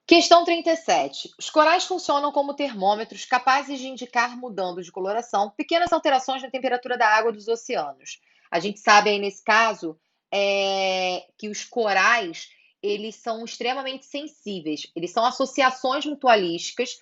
Questão 37. Os corais funcionam como termômetros capazes de indicar, mudando de coloração, pequenas alterações na temperatura da água dos oceanos. A gente sabe aí nesse caso que os corais eles são extremamente sensíveis. Eles são associações mutualísticas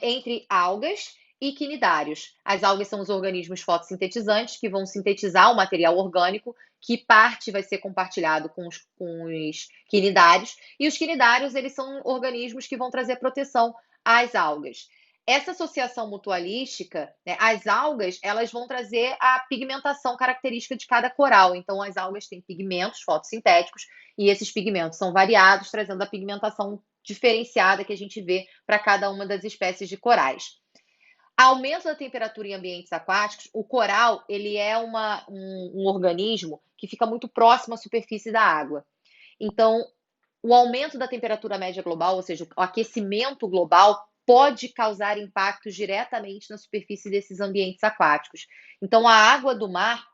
entre algas e quinidários. As algas são os organismos fotossintetizantes que vão sintetizar o material orgânico, que parte vai ser compartilhado com os quinidários, e os quinidários eles são organismos que vão trazer proteção às algas. Essa associação mutualística, né, as algas, elas vão trazer a pigmentação característica de cada coral. Então, as algas têm pigmentos fotossintéticos e esses pigmentos são variados, trazendo a pigmentação diferenciada que a gente vê para cada uma das espécies de corais. Aumento da temperatura em ambientes aquáticos, o coral ele é um organismo que fica muito próximo à superfície da água. Então, o aumento da temperatura média global, ou seja, o aquecimento global, pode causar impactos diretamente na superfície desses ambientes aquáticos. Então, a água do mar,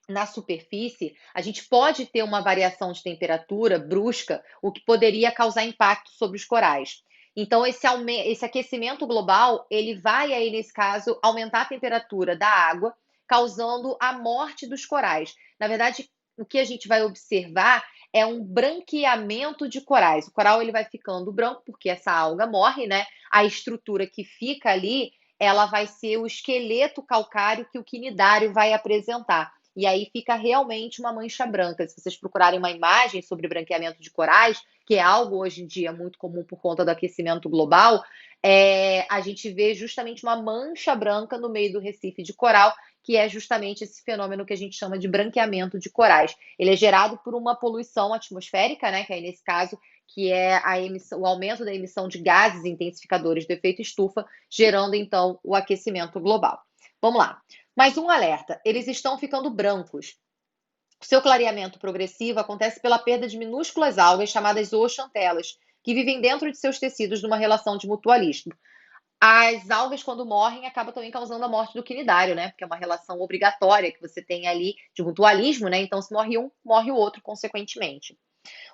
na superfície, a gente pode ter uma variação de temperatura brusca, o que poderia causar impacto sobre os corais. Então, esse aquecimento global, ele vai aí, nesse caso, aumentar a temperatura da água, causando a morte dos corais. Na verdade, o que a gente vai observar é um branqueamento de corais. O coral ele vai ficando branco porque essa alga morre, né? A estrutura que fica ali, ela vai ser o esqueleto calcário que o quinidário vai apresentar. E aí fica realmente uma mancha branca. Se vocês procurarem uma imagem sobre branqueamento de corais, que é algo hoje em dia muito comum por conta do aquecimento global, a gente vê justamente uma mancha branca no meio do recife de coral, que é justamente esse fenômeno que a gente chama de branqueamento de corais. Ele é gerado por uma poluição atmosférica, né, que aí nesse caso que é o aumento da emissão de gases intensificadores do efeito estufa, gerando então o aquecimento global. Vamos lá. Mais um alerta: eles estão ficando brancos. O seu clareamento progressivo acontece pela perda de minúsculas algas chamadas zooxantelas, que vivem dentro de seus tecidos numa relação de mutualismo. As algas, quando morrem, acabam também causando a morte do quinidário, né? Porque é uma relação obrigatória que você tem ali de mutualismo, né? Então, se morre um, morre o outro, consequentemente.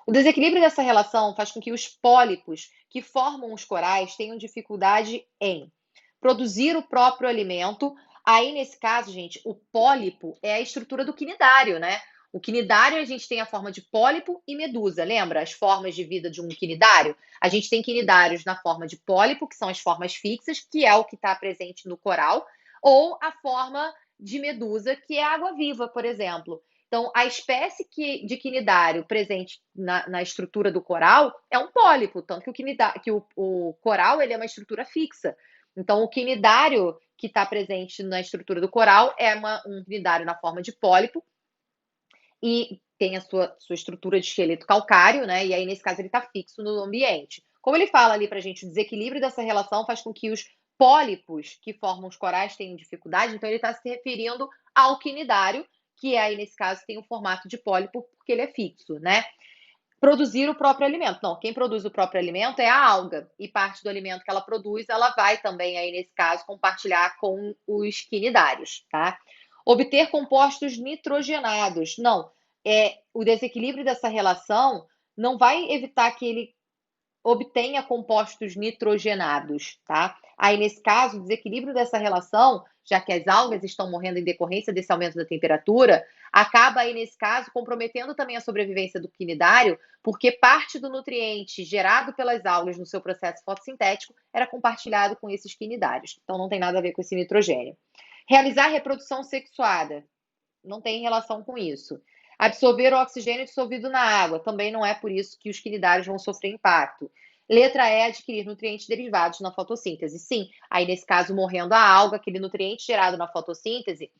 O desequilíbrio dessa relação faz com que os pólipos que formam os corais tenham dificuldade em produzir o próprio alimento. Aí, nesse caso, gente, o pólipo é a estrutura do quinidário, né? O quinidário, a gente tem a forma de pólipo e medusa, lembra? As formas de vida de um quinidário? A gente tem quinidários na forma de pólipo, que são as formas fixas, que é o que está presente no coral, ou a forma de medusa, que é a água-viva, por exemplo. Então, a espécie de quinidário presente na estrutura do coral é um pólipo, tanto que o coral ele é uma estrutura fixa. Então, o quinidário que está presente na estrutura do coral é um quinidário na forma de pólipo e tem a sua estrutura de esqueleto calcário, né? E aí, nesse caso, ele está fixo no ambiente. Como ele fala ali para a gente, o desequilíbrio dessa relação faz com que os pólipos que formam os corais tenham dificuldade, então ele está se referindo ao quinidário, que aí, nesse caso, tem o formato de pólipo, porque ele é fixo, né? Produzir o próprio alimento. Não, quem produz o próprio alimento é a alga, e parte do alimento que ela produz, ela vai também, aí nesse caso, compartilhar com os quinidários, tá? Obter compostos nitrogenados. Não, o desequilíbrio dessa relação não vai evitar que ele obtenha compostos nitrogenados, tá? Aí, nesse caso, o desequilíbrio dessa relação, já que as algas estão morrendo em decorrência desse aumento da temperatura, acaba aí, nesse caso, comprometendo também a sobrevivência do quinidário, porque parte do nutriente gerado pelas algas no seu processo fotossintético era compartilhado com esses quinidários. Então, não tem nada a ver com esse nitrogênio. Realizar reprodução sexuada. Não tem relação com isso. Absorver o oxigênio dissolvido na água. Também não é por isso que os quinidários vão sofrer impacto. Letra E, adquirir nutrientes derivados na fotossíntese. Sim, aí nesse caso, morrendo a alga, aquele nutriente gerado na fotossíntese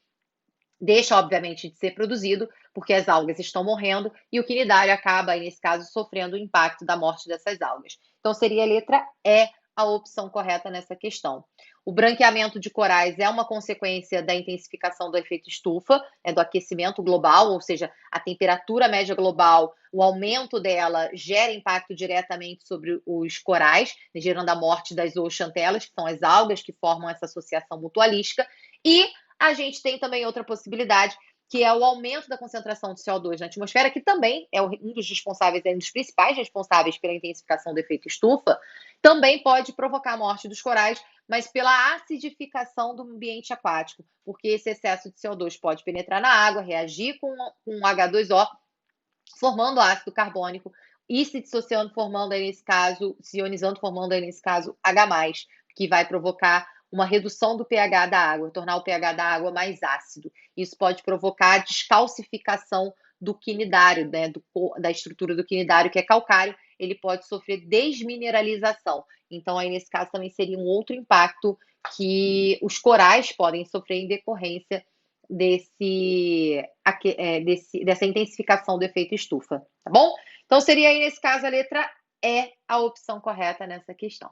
deixa, obviamente, de ser produzido, porque as algas estão morrendo, e o quinidário acaba, aí, nesse caso, sofrendo o impacto da morte dessas algas. Então, seria a letra E a opção correta nessa questão. O branqueamento de corais é uma consequência da intensificação do efeito estufa, do aquecimento global, ou seja, a temperatura média global, o aumento dela gera impacto diretamente sobre os corais, gerando a morte das zooxantelas, que são as algas que formam essa associação mutualística, e a gente tem também outra possibilidade, que é o aumento da concentração de CO2 na atmosfera, que também é um dos responsáveis, um dos principais responsáveis pela intensificação do efeito estufa, também pode provocar a morte dos corais, mas pela acidificação do ambiente aquático, porque esse excesso de CO2 pode penetrar na água, reagir com H2O, formando ácido carbônico e se dissociando, formando aí nesse caso, se ionizando, formando aí nesse caso H+, que vai provocar uma redução do pH da água, tornar o pH da água mais ácido. Isso pode provocar a descalcificação do quinidário, né, da estrutura do quinidário, que é calcário, ele pode sofrer desmineralização. Então, aí nesse caso também seria um outro impacto que os corais podem sofrer em decorrência dessa intensificação do efeito estufa, tá bom? Então seria aí nesse caso a letra E a opção correta nessa questão.